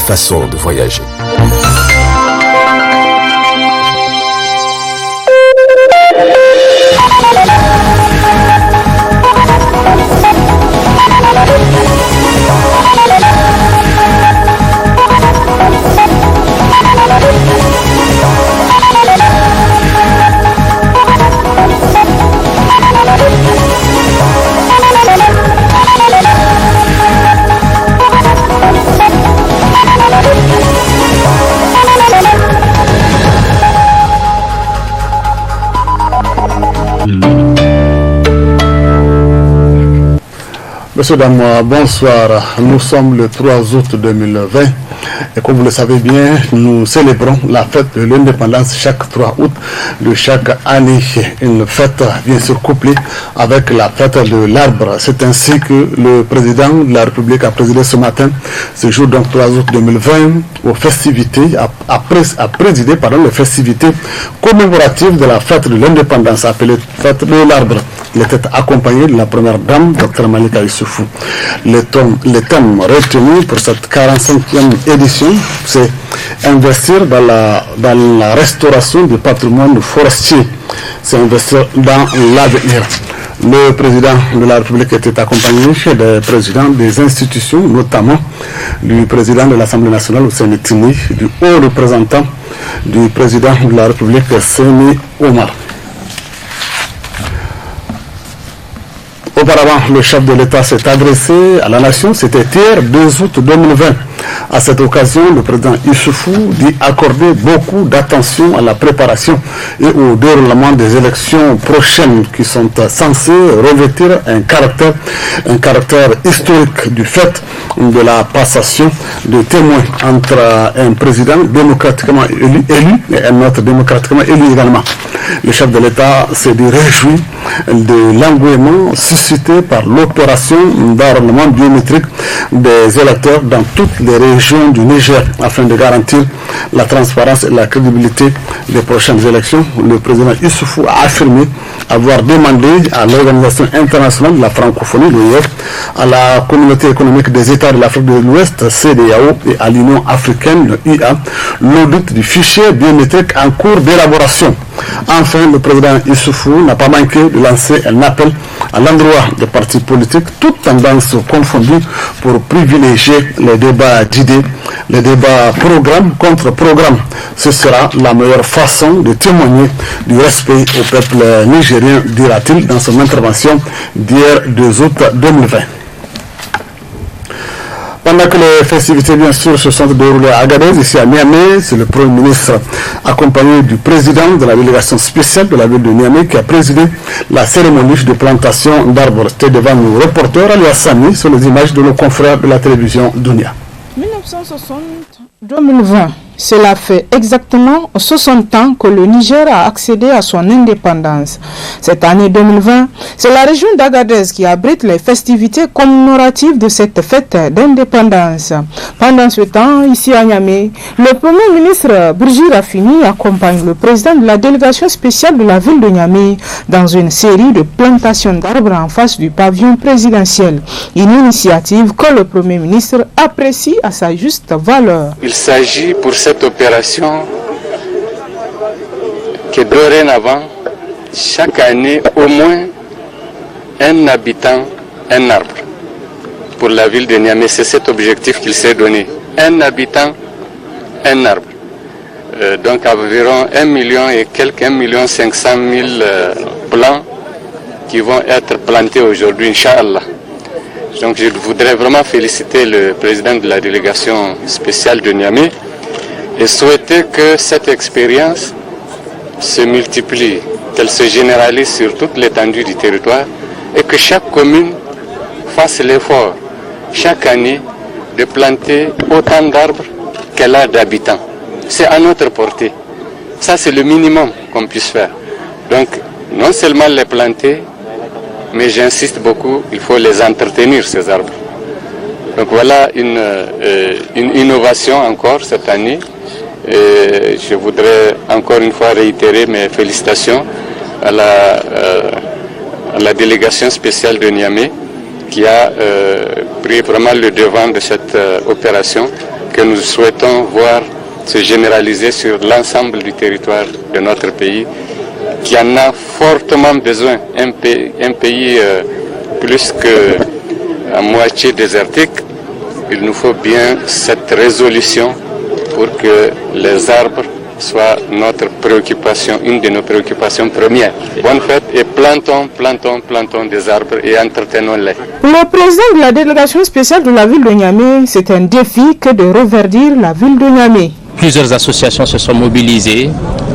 façon de voyager. Monsieur, dames, bonsoir. Nous sommes le 3 août 2020 et comme vous le savez bien, nous célébrons la fête de l'indépendance chaque 3 août de chaque année. Une fête bien sûr couplée avec la fête de l'arbre. C'est ainsi que le président de la République a présidé ce matin, ce jour donc 3 août 2020, aux festivités, a présidé les festivités commémoratives de la fête de l'indépendance appelée fête de l'arbre. Il était accompagné de la première dame, Dr Malika Issoufou. Le thème retenu pour cette 45e édition, c'est investir dans la restauration du patrimoine forestier. C'est investir dans l'avenir. Le président de la République était accompagné des présidents des institutions, notamment du président de l'Assemblée nationale, Hussein Tini, du haut représentant du président de la République, Séni Omar. Auparavant, le chef de l'État s'est adressé à la nation, c'était hier 2 août 2020. À cette occasion, le président Issoufou dit accorder beaucoup d'attention à la préparation et au déroulement des élections prochaines qui sont censées revêtir un caractère historique du fait de la passation de témoins entre un président démocratiquement élu et un autre démocratiquement élu également. Le chef de l'État s'est dit réjoui de l'engouement suscité par l'opération d'enrôlement biométrique des électeurs dans toutes les régions du Niger afin de garantir la transparence et la crédibilité des prochaines élections. Le président Issoufou a affirmé avoir demandé à l'Organisation internationale de la francophonie, l'OIF, à la communauté économique des États de l'Afrique de l'Ouest, CEDEAO, et à l'Union africaine, l'UA, l'audit du fichier biométrique en cours d'élaboration. Enfin, le président Issoufou n'a pas manqué de lancer un appel à l'endroit des partis politiques, toutes tendances confondues, pour privilégier les débats d'idées, les débats programme contre programme. Ce sera la meilleure façon de témoigner du respect au peuple nigérien, dira-t-il dans son intervention d'hier 2 août 2020. Pendant que les festivités, bien sûr, se sont déroulées à Agadez, ici à Niamey, c'est le Premier ministre, accompagné du président de la délégation spéciale de la ville de Niamey, qui a présidé la cérémonie de plantation d'arbres. C'était devant nos reporters, Alias Sami, sur les images de nos confrères de la télévision Dunia. 1960-2020, cela fait exactement 60 ans que le Niger a accédé à son indépendance. Cette année 2020, c'est la région d'Agadez qui abrite les festivités commémoratives de cette fête d'indépendance. Pendant ce temps, ici à Niamey, le Premier ministre Bourgi Rafini accompagne le président de la délégation spéciale de la ville de Niamey dans une série de plantations d'arbres en face du pavillon présidentiel. Une initiative que le Premier ministre apprécie à sa juste valeur. Il s'agit pour cette opération que dorénavant, chaque année, au moins un habitant, un arbre. Pour la ville de Niamey, c'est cet objectif qu'il s'est donné. Un habitant, un arbre. Donc environ 1 million et quelques 1 500 000 plants qui vont être plantés aujourd'hui, Inch'Allah. Donc je voudrais vraiment féliciter le président de la délégation spéciale de Niamey et souhaiter que cette expérience se multiplie, qu'elle se généralise sur toute l'étendue du territoire et que chaque commune fasse l'effort chaque année de planter autant d'arbres qu'elle a d'habitants. C'est à notre portée. Ça, c'est le minimum qu'on puisse faire. Donc, non seulement les planter, mais j'insiste beaucoup, il faut les entretenir, ces arbres. Donc voilà une innovation encore cette année. Et je voudrais encore une fois réitérer mes félicitations à la délégation spéciale de Niamey qui a pris vraiment le devant de cette opération que nous souhaitons voir se généraliser sur l'ensemble du territoire de notre pays, qui en a fortement besoin. Un pays plus que à moitié désertique, il nous faut bien cette résolution pour que les arbres soient notre préoccupation, une de nos préoccupations premières. Bonne fête et plantons des arbres et entretenons-les. Pour le président de la délégation spéciale de la ville de Niamey, c'est un défi que de reverdir la ville de Niamey. Plusieurs associations se sont mobilisées,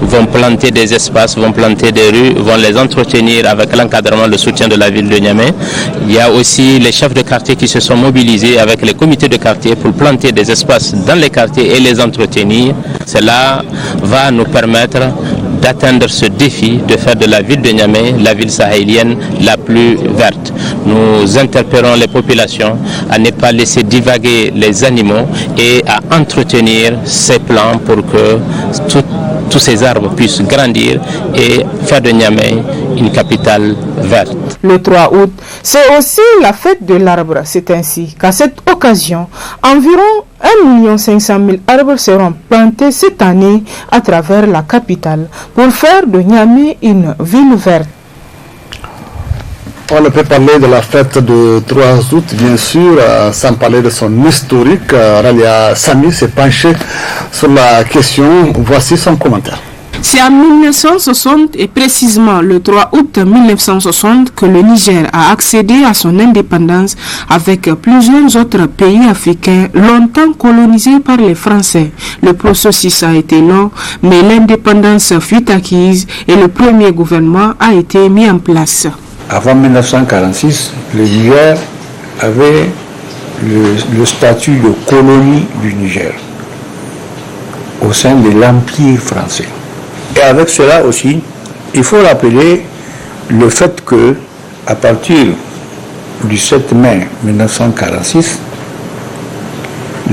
vont planter des espaces, vont planter des rues, vont les entretenir avec l'encadrement, le soutien de la ville de Niamey. Il y a aussi les chefs de quartier qui se sont mobilisés avec les comités de quartier pour planter des espaces dans les quartiers et les entretenir. Cela va nous permettre d'atteindre ce défi de faire de la ville de Niamey la ville sahélienne la plus verte. Nous interpellons les populations à ne pas laisser divaguer les animaux et à entretenir ces plants pour que tous ces arbres puissent grandir et faire de Niamey une capitale verte. Le 3 août, c'est aussi la fête de l'arbre. C'est ainsi qu'à cette occasion, environ 1 500 000 arbres seront plantés cette année à travers la capitale pour faire de Niamey une ville verte. On ne peut parler de la fête de 3 août, bien sûr, sans parler de son historique. Ralia Sami s'est penché sur la question. Voici son commentaire. C'est en 1960 et précisément le 3 août 1960 que le Niger a accédé à son indépendance avec plusieurs autres pays africains longtemps colonisés par les Français. Le processus a été long, mais l'indépendance fut acquise et le premier gouvernement a été mis en place. Avant 1946, le Niger avait le statut de colonie du Niger au sein de l'Empire français. Et avec cela aussi, il faut rappeler le fait que, à partir du 7 mai 1946,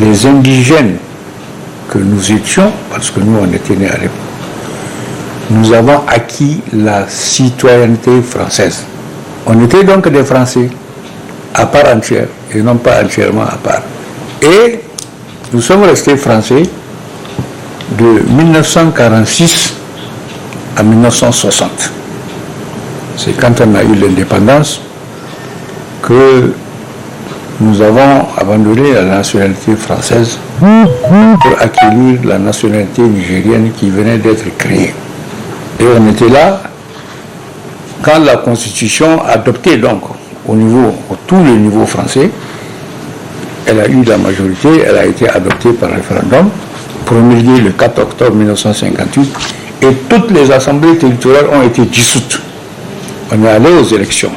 les indigènes que nous étions, parce que nous on était nés à l'époque, nous avons acquis la citoyenneté française. On était donc des Français à part entière et non pas entièrement à part. Et nous sommes restés Français de 1946 à 1960. C'est quand on a eu l'indépendance que nous avons abandonné la nationalité française pour acquérir la nationalité nigérienne qui venait d'être créée. Et on était là quand la Constitution adoptée donc au tous les niveaux français, elle a eu la majorité, elle a été adoptée par référendum, promulguée le 4 octobre 1958, et toutes les assemblées territoriales ont été dissoutes. On est allé aux élections.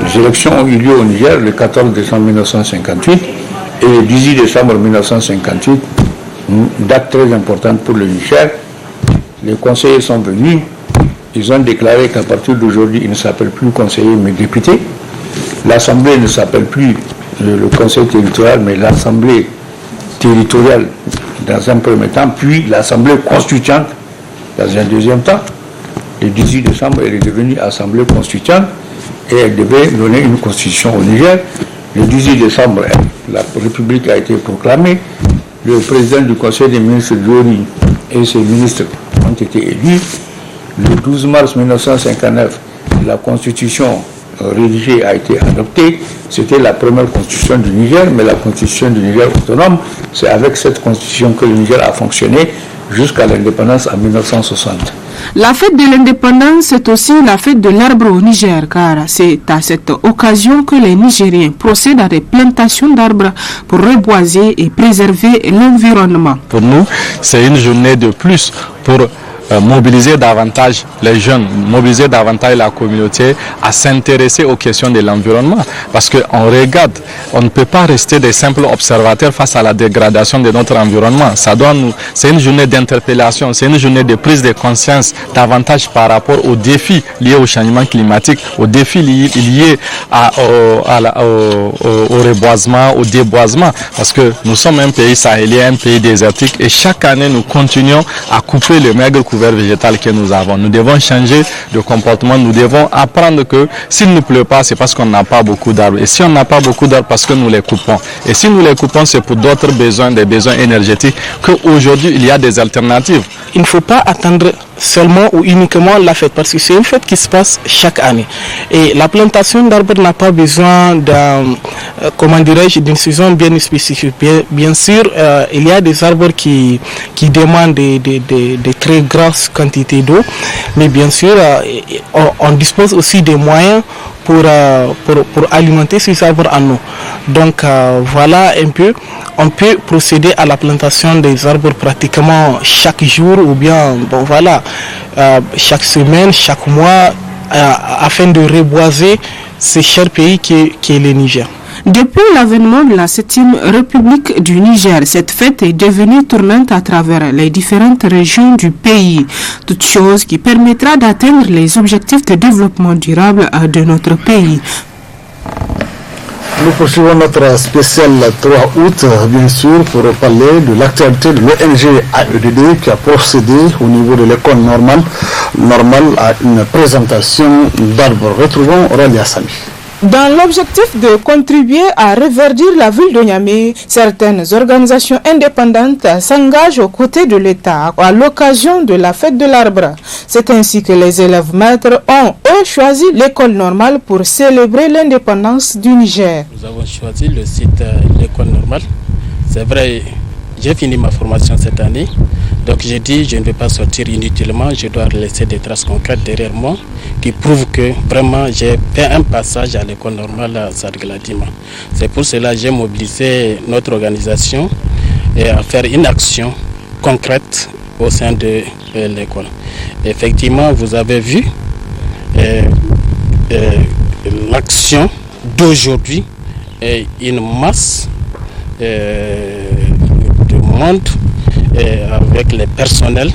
Les élections ont eu lieu au Niger le 14 décembre 1958 et le 18 décembre 1958, une date très importante pour le Niger. Les conseillers sont venus. Ils ont déclaré qu'à partir d'aujourd'hui, ils ne s'appellent plus conseillers mais députés. L'Assemblée ne s'appelle plus le Conseil territorial, mais l'Assemblée territoriale dans un premier temps, puis l'Assemblée constituante dans un deuxième temps. Le 18 décembre, elle est devenue Assemblée constituante et elle devait donner une constitution au Niger. Le 18 décembre, la République a été proclamée. Le président du Conseil des ministres, Diori, et ses ministres ont été élus. Le 12 mars 1959, la constitution rédigée a été adoptée. C'était la première constitution du Niger, mais la constitution du Niger autonome, c'est avec cette constitution que le Niger a fonctionné jusqu'à l'indépendance en 1960. La fête de l'indépendance, c'est aussi la fête de l'arbre au Niger, car c'est à cette occasion que les Nigériens procèdent à des plantations d'arbres pour reboiser et préserver l'environnement. Pour nous, c'est une journée de plus pour mobiliser davantage les jeunes, mobiliser davantage la communauté à s'intéresser aux questions de l'environnement. Parce qu'on regarde, on ne peut pas rester des simples observateurs face à la dégradation de notre environnement. C'est une journée d'interpellation, c'est une journée de prise de conscience davantage par rapport aux défis liés au changement climatique, aux défis liés au reboisement, au déboisement. Parce que nous sommes un pays sahélien, un pays désertique et chaque année nous continuons à couper le maigre couvert végétal que nous avons. Nous devons changer de comportement, nous devons apprendre que s'il ne pleut pas, c'est parce qu'on n'a pas beaucoup d'arbres. Et si on n'a pas beaucoup d'arbres, parce que nous les coupons. Et si nous les coupons, c'est pour d'autres besoins, des besoins énergétiques, qu'aujourd'hui, il y a des alternatives. Il ne faut pas attendre seulement ou uniquement la fête, parce que c'est une fête qui se passe chaque année. Et la plantation d'arbres n'a pas besoin d'une saison bien spécifique. Bien sûr, il y a des arbres qui demandent de très grosses quantités d'eau, mais bien sûr, on dispose aussi des moyens pour alimenter ces arbres en eau. Donc voilà un peu, on peut procéder à la plantation des arbres pratiquement chaque jour ou bien chaque semaine, chaque mois, afin de reboiser ce cher pays qui est le Niger. Depuis l'avènement de la 7e République du Niger, cette fête est devenue tournante à travers les différentes régions du pays. Toute chose qui permettra d'atteindre les objectifs de développement durable de notre pays. Nous poursuivons notre spécial 3 août, bien sûr, pour parler de l'actualité de l'ONG AEDD qui a procédé au niveau de l'école normale à une présentation d'arbres. Retrouvons Aurélia Samy. Dans l'objectif de contribuer à reverdir la ville de Niamey, certaines organisations indépendantes s'engagent aux côtés de l'État à l'occasion de la fête de l'arbre. C'est ainsi que les élèves maîtres ont, eux, choisi l'école normale pour célébrer l'indépendance du Niger. Nous avons choisi le site l'école normale. C'est vrai, j'ai fini ma formation cette année. Donc j'ai dit, je ne vais pas sortir inutilement, je dois laisser des traces concrètes derrière moi qui prouvent que vraiment j'ai fait un passage à l'école normale à Sargladima. C'est pour cela que j'ai mobilisé notre organisation et à faire une action concrète au sein de l'école. Effectivement, vous avez vu l'action d'aujourd'hui est une masse de monde avec les personnels,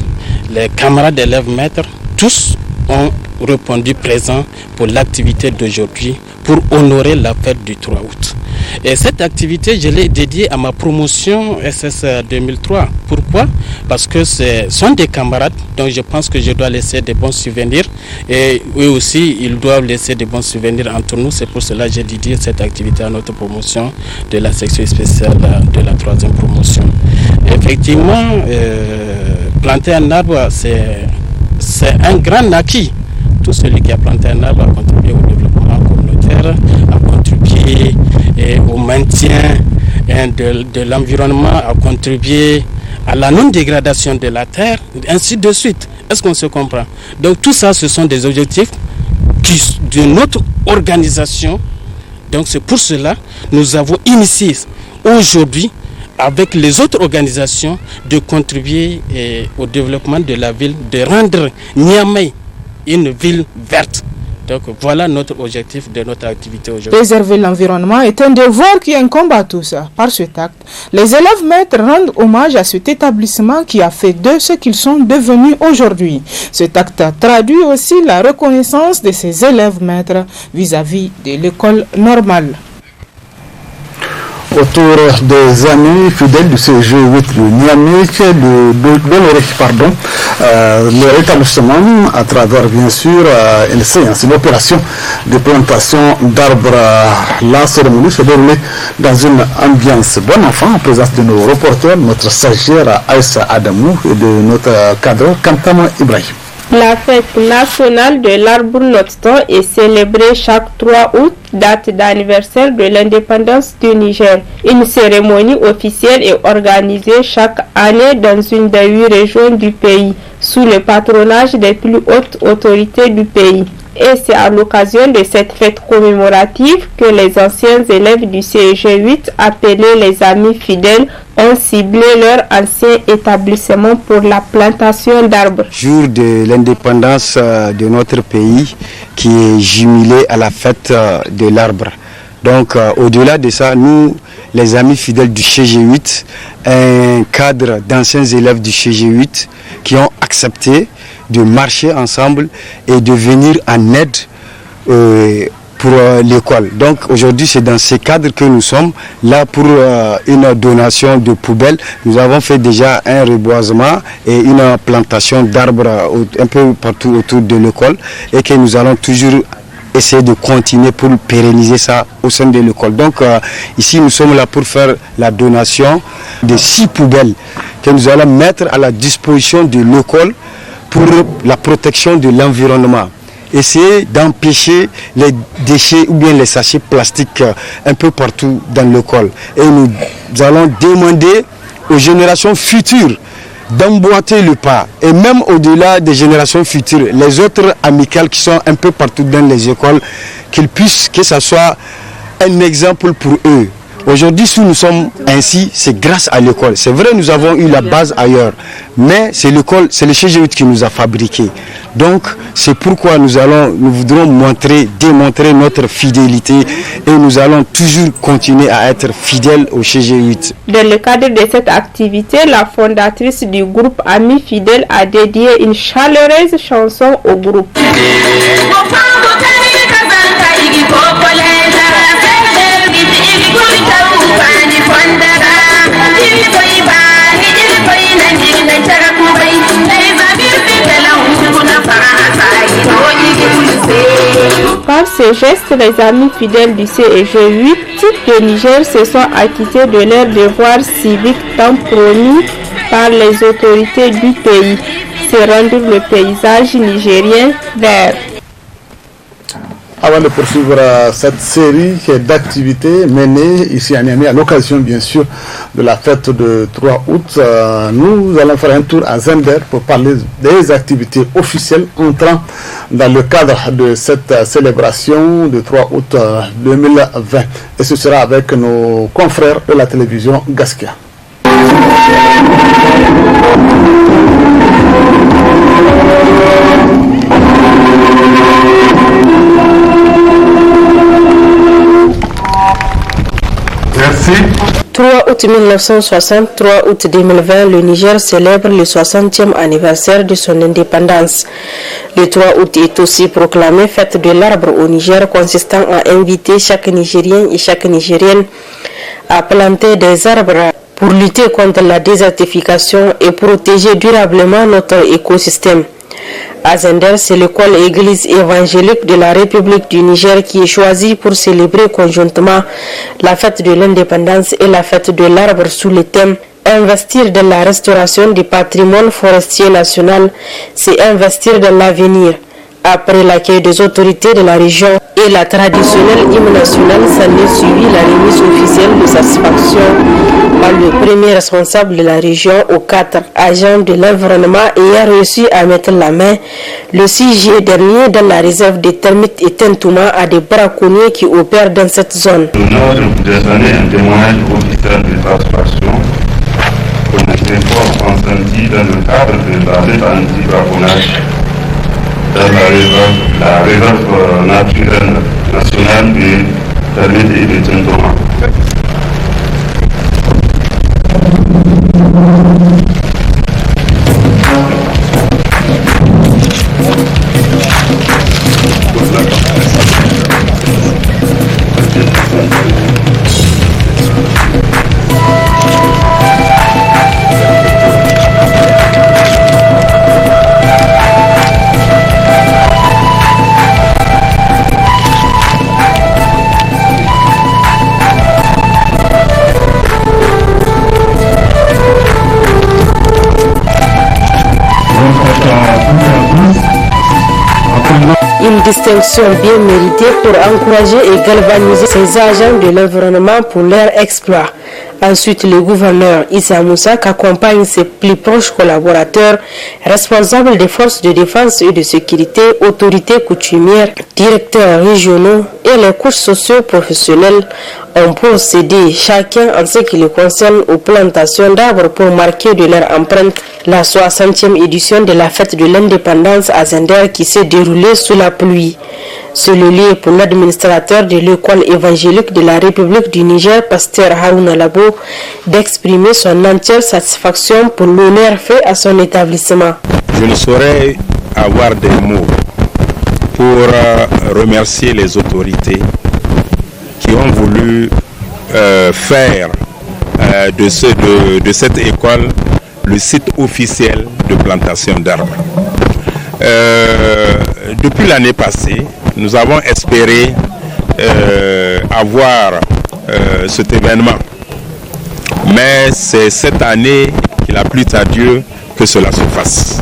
les camarades d'élèves maîtres, tous ont répondu présents pour l'activité d'aujourd'hui pour honorer la fête du 3 août. Et cette activité, je l'ai dédiée à ma promotion SS 2003. Pourquoi? Parce que ce sont des camarades, donc je pense que je dois laisser des bons souvenirs. Et eux aussi, ils doivent laisser des bons souvenirs entre nous. C'est pour cela que j'ai dédié cette activité à notre promotion de la section spéciale de la 3e promotion. Effectivement, planter un arbre, c'est un grand acquis. Tout celui qui a planté un arbre a contribué au développement communautaire, a contribué au maintien de l'environnement, a contribué à la non-dégradation de la terre, ainsi de suite. Est-ce qu'on se comprend? Donc tout ça, ce sont des objectifs de notre organisation. Donc c'est pour cela que nous avons initié aujourd'hui, avec les autres organisations, de contribuer au développement de la ville, de rendre Niamey une ville verte. Donc voilà notre objectif de notre activité aujourd'hui. Préserver l'environnement est un devoir qui incombe à tous. Par cet acte, les élèves maîtres rendent hommage à cet établissement qui a fait d'eux ce qu'ils sont devenus aujourd'hui. Cet acte traduit aussi la reconnaissance de ces élèves maîtres vis-à-vis de l'école normale. Autour des amis fidèles du CG8 de Niamey, le établissement, à travers bien sûr une séance, une opération de plantation d'arbres. La cérémonie se déroulait dans une ambiance bon enfant, en présence de nos reporters, notre stagiaire Aïssa Adamou et de notre cadre Kantama Ibrahim. La fête nationale de l'arbre noteton est célébrée chaque 3 août, date d'anniversaire de l'indépendance du Niger. Une cérémonie officielle est organisée chaque année dans une des 8 régions du pays, sous le patronage des plus hautes autorités du pays. Et c'est à l'occasion de cette fête commémorative que les anciens élèves du CEG8, appelés les amis fidèles, ont ciblé leur ancien établissement pour la plantation d'arbres. Jour de l'indépendance de notre pays qui est jumelé à la fête de l'arbre. Donc au-delà de ça, nous, les amis fidèles du CG8, un cadre d'anciens élèves du CG8 qui ont accepté de marcher ensemble et de venir en aide pour l'école. Donc aujourd'hui, c'est dans ce cadre que nous sommes là pour une donation de poubelles. Nous avons fait déjà un reboisement et une plantation d'arbres un peu partout autour de l'école et que nous allons toujours essayer de continuer pour pérenniser ça au sein de l'école. Donc ici, nous sommes là pour faire la donation de 6 poubelles que nous allons mettre à la disposition de l'école pour la protection de l'environnement. Essayer d'empêcher les déchets ou bien les sachets plastiques un peu partout dans l'école. Et nous allons demander aux générations futures d'emboîter le pas. Et même au-delà des générations futures, les autres amicales qui sont un peu partout dans les écoles, qu'ils puissent, que ça soit un exemple pour eux. Aujourd'hui, si nous sommes ainsi, c'est grâce à l'école. C'est vrai, nous avons eu la base ailleurs, mais c'est l'école, c'est le CG8 qui nous a fabriqués. Donc, c'est pourquoi nous voudrons démontrer notre fidélité et nous allons toujours continuer à être fidèles au CG8. Dans le cadre de cette activité, la fondatrice du groupe Amis Fidèles a dédié une chaleureuse chanson au groupe. Par ces gestes, les amis fidèles du CEG8 de Niger se sont acquittés de leurs devoirs civiques tant promis par les autorités du pays. C'est rendre le paysage nigérien vert. Avant de poursuivre cette série d'activités menées ici à Niamey à l'occasion bien sûr de la fête de 3 août, nous allons faire un tour à Zender pour parler des activités officielles entrant dans le cadre de cette célébration de 3 août 2020. Et ce sera avec nos confrères de la télévision Gaskia. Merci. 3 août 1960, 3 août 2020, le Niger célèbre le 60e anniversaire de son indépendance. Le 3 août est aussi proclamé fête de l'arbre au Niger, consistant à inviter chaque Nigérien et chaque Nigérienne à planter des arbres pour lutter contre la désertification et protéger durablement notre écosystème. À Zender, c'est l'école église évangélique de la République du Niger qui est choisie pour célébrer conjointement la fête de l'indépendance et la fête de l'arbre sous le thème investir dans la restauration du patrimoine forestier national, c'est investir dans l'avenir. Après l'accueil des autorités de la région et la traditionnelle hymne national, s'en est suivi la remise officielle de satisfaction par le premier responsable de la région aux 4 agents de l'environnement ayant réussi à mettre la main le 6 juillet dernier dans la réserve des termites et Tintouma à des braconniers qui opèrent dans cette zone. L'honneur de vous donner un témoignage officiel de satisfaction pour les efforts consentis dans le cadre de la lutte anti-braconnage dans la réserve naturelle nationale de termites et de Tintouma. Une distinction bien méritée pour encourager et galvaniser ces agents de l'environnement pour leur exploit. Ensuite, le gouverneur Issa Moussa accompagne ses plus proches collaborateurs, responsables des forces de défense et de sécurité, autorités coutumières, directeurs régionaux et les couches socio-professionnelles ont procédé chacun en ce qui les concerne aux plantations d'arbres pour marquer de leur empreinte la 60e édition de la fête de l'indépendance à Zender qui s'est déroulée sous la pluie. C'est le lieu pour l'administrateur de l'école évangélique de la République du Niger, pasteur Harouna Labo, d'exprimer son entière satisfaction pour l'honneur fait à son établissement. Je ne saurais avoir des mots pour remercier les autorités qui ont voulu faire de cette école le site officiel de plantation d'arbres. Depuis l'année passée, nous avons espéré avoir cet événement. Mais c'est cette année qu'il a plu à Dieu que cela se fasse.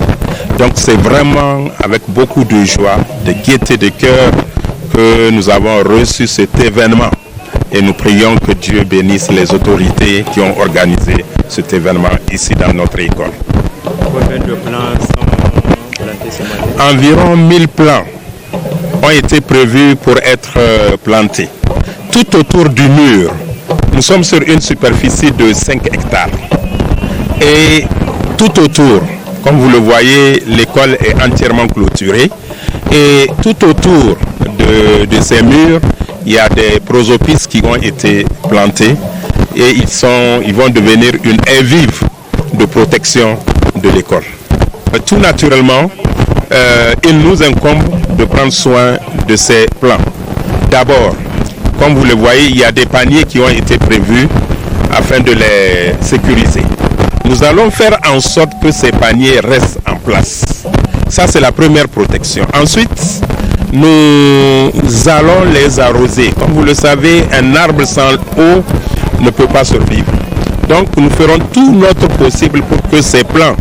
Donc c'est vraiment avec beaucoup de joie, de gaieté de cœur que nous avons reçu cet événement. Et nous prions que Dieu bénisse les autorités qui ont organisé cet événement ici dans notre école. Combien de plants sont plantés ce matin? Environ 1000 plants ont été prévus pour être plantés. Tout autour du mur, nous sommes sur une superficie de 5 hectares. Et tout autour, comme vous le voyez, l'école est entièrement clôturée. Et tout autour de ces murs, il y a des prosopis qui ont été plantés. Et ils vont devenir une haie vive de protection de l'école. Tout naturellement, il nous incombe de prendre soin de ces plants. D'abord, comme vous le voyez, il y a des paniers qui ont été prévus afin de les sécuriser. Nous allons faire en sorte que ces paniers restent en place. Ça, c'est la première protection. Ensuite, nous allons les arroser. Comme vous le savez, un arbre sans eau ne peut pas survivre. Donc, nous ferons tout notre possible pour que ces plants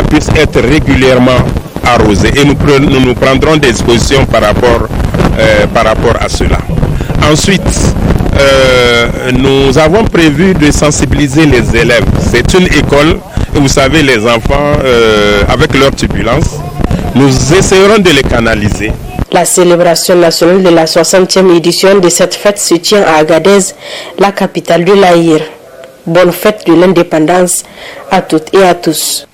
puissent être régulièrement arrosés. Et nous prendrons des dispositions par rapport à cela. Ensuite, nous avons prévu de sensibiliser les élèves. C'est une école, et vous savez, les enfants, avec leur turbulence, nous essaierons de les canaliser. La célébration nationale de la 60e édition de cette fête se tient à Agadez, la capitale de l'Aïr. Bonne fête de l'indépendance à toutes et à tous.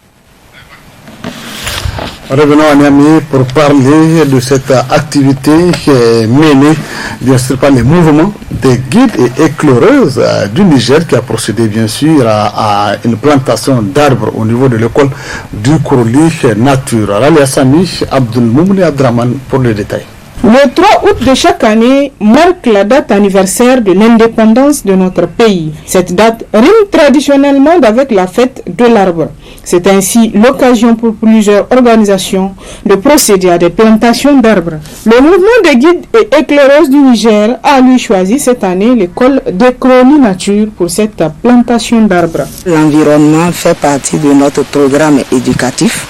Revenons à Niamey pour parler de cette activité qui est menée bien sûr par les mouvements des guides et éclaireuses du Niger qui a procédé bien sûr à une plantation d'arbres au niveau de l'école du Kouroli Nature. Rali Hassani, Abdul Moumouni Abdraman pour le détail. Le 3 août de chaque année marque la date anniversaire de l'indépendance de notre pays. Cette date rime traditionnellement avec la fête de l'arbre. C'est ainsi l'occasion pour plusieurs organisations de procéder à des plantations d'arbres. Le mouvement des guides et éclaireuses du Niger a lui choisi cette année l'école de Kouroli Nature pour cette plantation d'arbres. L'environnement fait partie de notre programme éducatif.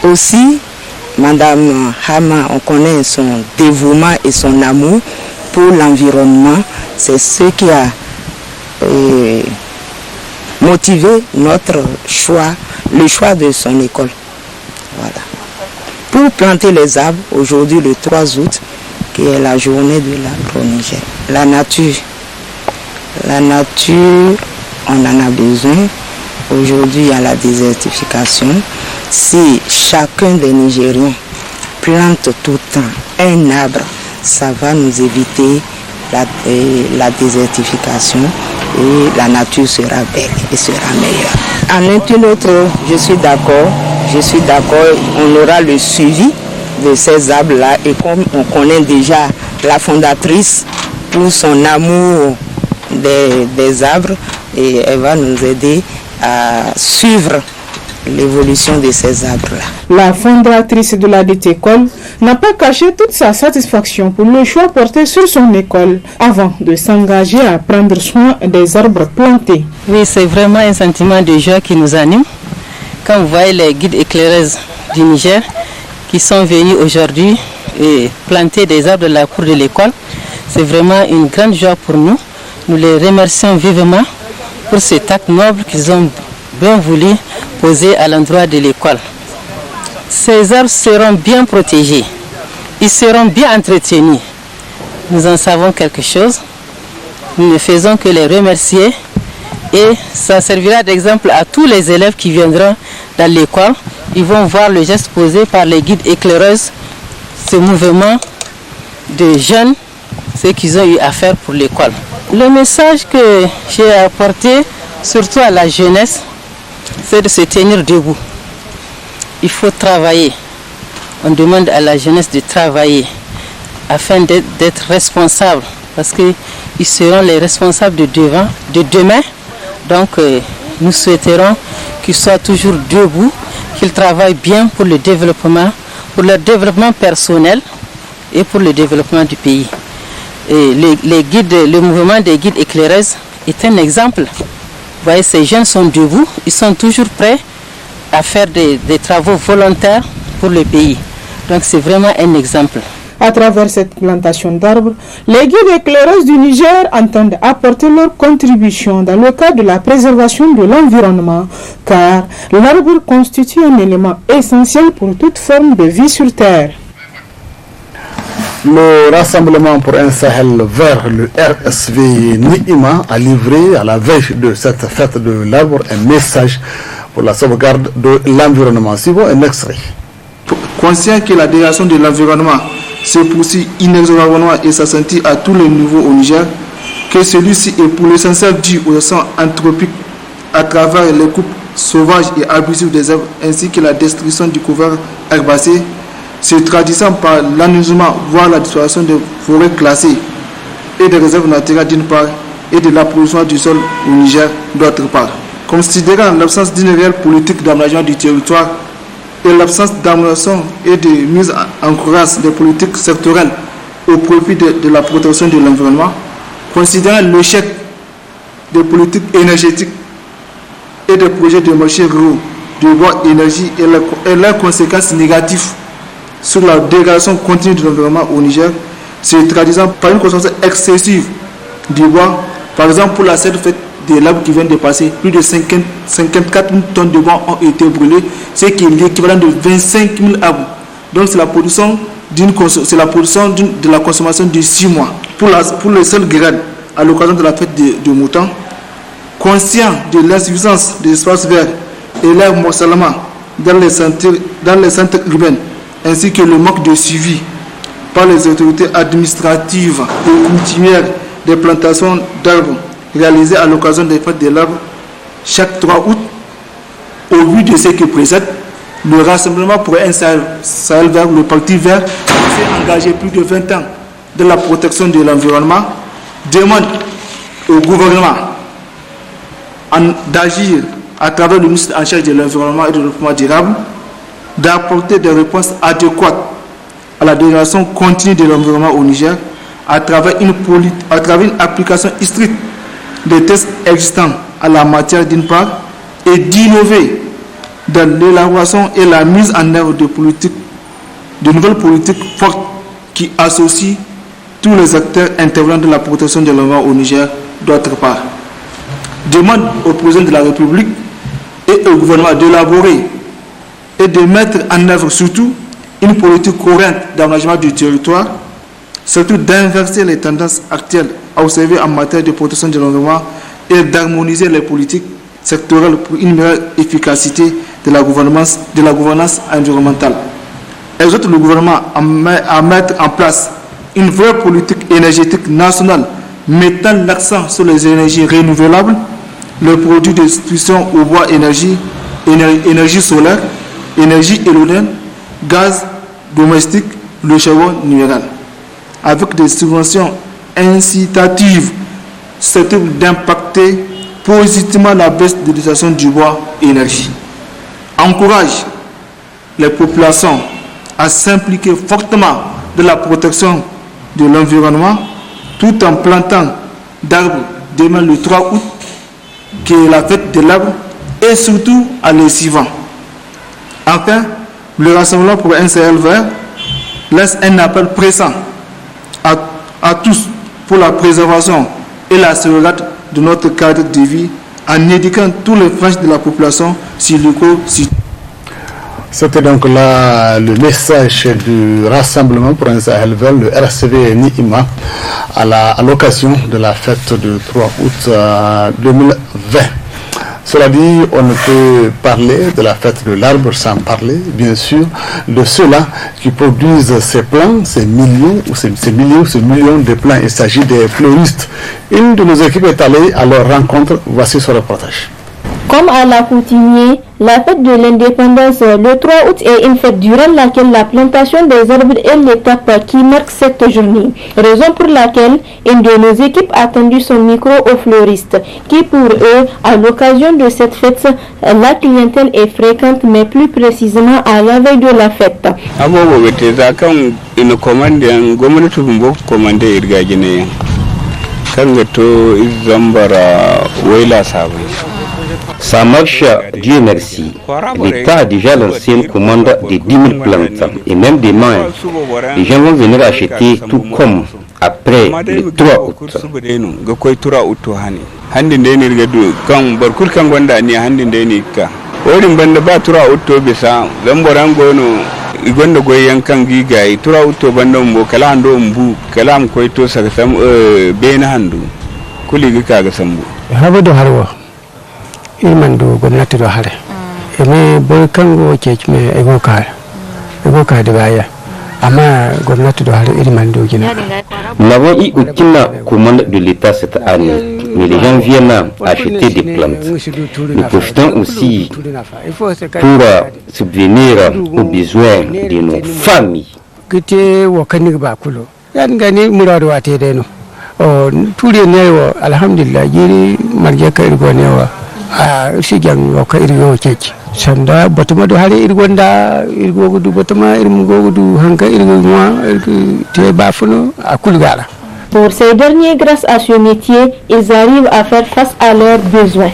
Aussi, Madame Hama, on connaît son dévouement et son amour pour l'environnement. C'est ce qui a motivé notre choix, le choix de son école. Voilà. Pour planter les arbres, aujourd'hui le 3 août, qui est la journée de l'arbre au Niger. La nature, on en a besoin. Aujourd'hui, il y a la désertification. Si chacun des Nigériens plante tout le temps un arbre, ça va nous éviter la désertification et la nature sera belle et sera meilleure. En un ou autre, je suis d'accord, on aura le suivi de ces arbres-là et comme on connaît déjà la fondatrice pour son amour des arbres, et elle va nous aider à suivre l'évolution de ces arbres-là. La fondatrice de la dite école n'a pas caché toute sa satisfaction pour le choix porté sur son école avant de s'engager à prendre soin des arbres plantés. Oui, c'est vraiment un sentiment de joie qui nous anime. Quand vous voyez les guides éclaireuses du Niger qui sont venus aujourd'hui et planter des arbres dans la cour de l'école, c'est vraiment une grande joie pour nous. Nous les remercions vivement pour cet acte noble qu'ils ont bien voulu poser à l'endroit de l'école. Ces arbres seront bien protégés, ils seront bien entretenus. Nous en savons quelque chose, nous ne faisons que les remercier et ça servira d'exemple à tous les élèves qui viendront dans l'école. Ils vont voir le geste posé par les guides éclaireuses, ce mouvement de jeunes, ce qu'ils ont eu à faire pour l'école. Le message que j'ai apporté, surtout à la jeunesse, c'est de se tenir debout. Il faut travailler. on demande à la jeunesse de travailler afin d'être responsables, parce qu'ils seront les responsables de demain. Donc nous souhaiterons qu'ils soient toujours debout, qu'ils travaillent bien pour le développement, pour leur développement personnel et pour le développement du pays. Et le mouvement des guides éclaireuses est un exemple. Vous voyez, ces jeunes sont debout, ils sont toujours prêts à faire des travaux volontaires pour le pays. Donc c'est vraiment un exemple. À travers cette plantation d'arbres, les guides éclaireuses du Niger entendent apporter leur contribution dans le cadre de la préservation de l'environnement, car l'arbre constitue un élément essentiel pour toute forme de vie sur Terre. Le Rassemblement pour un Sahel vert, le RSV Niima, a livré à la veille de cette fête de l'arbre un message pour la sauvegarde de l'environnement. Si vous un extrait. Conscient que la dégradation de l'environnement se poursuit inexorablement et s'accentue à tous les niveaux au Niger, que celui-ci est pour l'essentiel dû aux actions anthropiques à travers les coupes sauvages et abusives des arbres ainsi que la destruction du couvert herbacé, se traduisant par l'enlisement, voire la disparition des forêts classées et des réserves naturelles d'une part et de la pollution du sol au Niger d'autre part. Considérant l'absence d'une réelle politique d'aménagement du territoire et l'absence d'amélioration et de mise en cohérence des politiques sectorielles au profit de la protection de l'environnement, considérant l'échec des politiques énergétiques et des projets de marché ruraux de bois énergie et leurs conséquences négatives sur la dégradation continue de l'environnement au Niger, se traduisant par une consommation excessive du bois. Par exemple, pour la seule fête de l'arbre qui vient de passer, plus de 54 000 tonnes de bois ont été brûlées, ce qui est l'équivalent de 25 000 arbres. Donc c'est la production de la consommation de 6 mois. Pour les seuls graines, à l'occasion de la fête de Mouton, conscient de l'insuffisance des espaces verts et leur morcellement dans les centres urbains, ainsi que le manque de suivi par les autorités administratives et coutumières des plantations d'arbres réalisées à l'occasion des fêtes de l'arbre chaque 3 août, au vu de ce qui précède, le Rassemblement pour un Sahel vert, le Parti vert, s'est engagé plus de 20 ans dans la protection de l'environnement, demande au gouvernement d'agir à travers le ministre en charge de l'environnement et du développement durable, d'apporter des réponses adéquates à la dégradation continue de l'environnement au Niger à travers une application stricte des tests existants à la matière d'une part et d'innover dans l'élaboration et la mise en œuvre de nouvelles politiques fortes qui associent tous les acteurs intervenant dans la protection de l'environnement au Niger d'autre part. Demande au président de la République et au gouvernement d'élaborer et de mettre en œuvre surtout une politique cohérente d'aménagement du territoire, surtout d'inverser les tendances actuelles à observer en matière de protection de l'environnement et d'harmoniser les politiques sectorielles pour une meilleure efficacité de la gouvernance environnementale. Exhorte le gouvernement à mettre en place une vraie politique énergétique nationale mettant l'accent sur les énergies renouvelables, les produits de substitution au bois énergie solaire, énergie éolienne, gaz domestique, le charbon minéral, avec des subventions incitatives susceptibles d'impacter positivement la baisse de l'utilisation du bois énergie. Encourage les populations à s'impliquer fortement dans la protection de l'environnement tout en plantant d'arbres demain le 3 août, qui est la fête de l'arbre, et surtout à les suivants. Enfin, le Rassemblement pour un Sahel vert laisse un appel pressant à tous pour la préservation et la sauvegarde de notre cadre de vie en éduquant tous les franges de la population sur l'éco-citoyenneté. C'était donc là le message du Rassemblement pour un Sahel vert, le RCV Niima, à l'occasion de la fête du 3 août 2020. Cela dit, on ne peut parler de la fête de l'arbre sans parler, bien sûr, de ceux-là qui produisent ces plants, ces millions de plants. Il s'agit des fleuristes. Une de nos équipes est allée à leur rencontre. Voici ce reportage. Comme à l'accoutumée, la fête de l'indépendance le 3 août est une fête durant laquelle la plantation des arbres est l'étape qui marque cette journée. Raison pour laquelle une de nos équipes a tendu son micro aux fleuristes, qui pour eux, à l'occasion de cette fête, la clientèle est fréquente, mais plus précisément à la veille de la fête. Ça marche, Dieu merci. L'État a déjà lancé une commande de 10 000 plantes et même des mains. Les gens vont venir acheter tout comme après le 3 août. igonda goyen kan gigayi tura utto banda mbo kala ando mbu kala am koyto saka sam bena handu kuli gika ga sambu haba do harwo ilman do gwamnati do hare eme boy kango kekme ego ka de baya amma gwamnati do hare ilman do gina. Nous n'avons eu aucune commande de l'État cette année, mais les gens viennent acheter des plantes. Nous profitons aussi pour subvenir aux besoins de nos familles. Sanda batuma do hare irgonda irgogudu batuma irmugogudu hanka irgumwa te bafuno akulgala. Pour ces derniers, grâce à ce métier, ils arrivent à faire face à leurs besoins.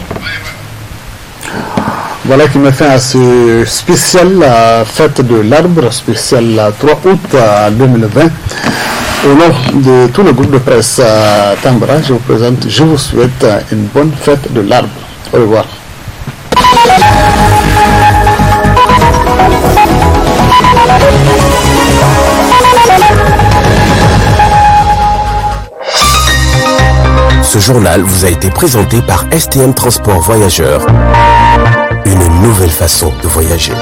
Voilà qui me fait à ce spécial fête de l'arbre, spécial 3 août 2020. Au nom de tout le groupe de presse Tambra, je vous souhaite une bonne fête de l'arbre. Au revoir. Ce journal vous a été présenté par STM Transport Voyageurs. Une nouvelle façon de voyager.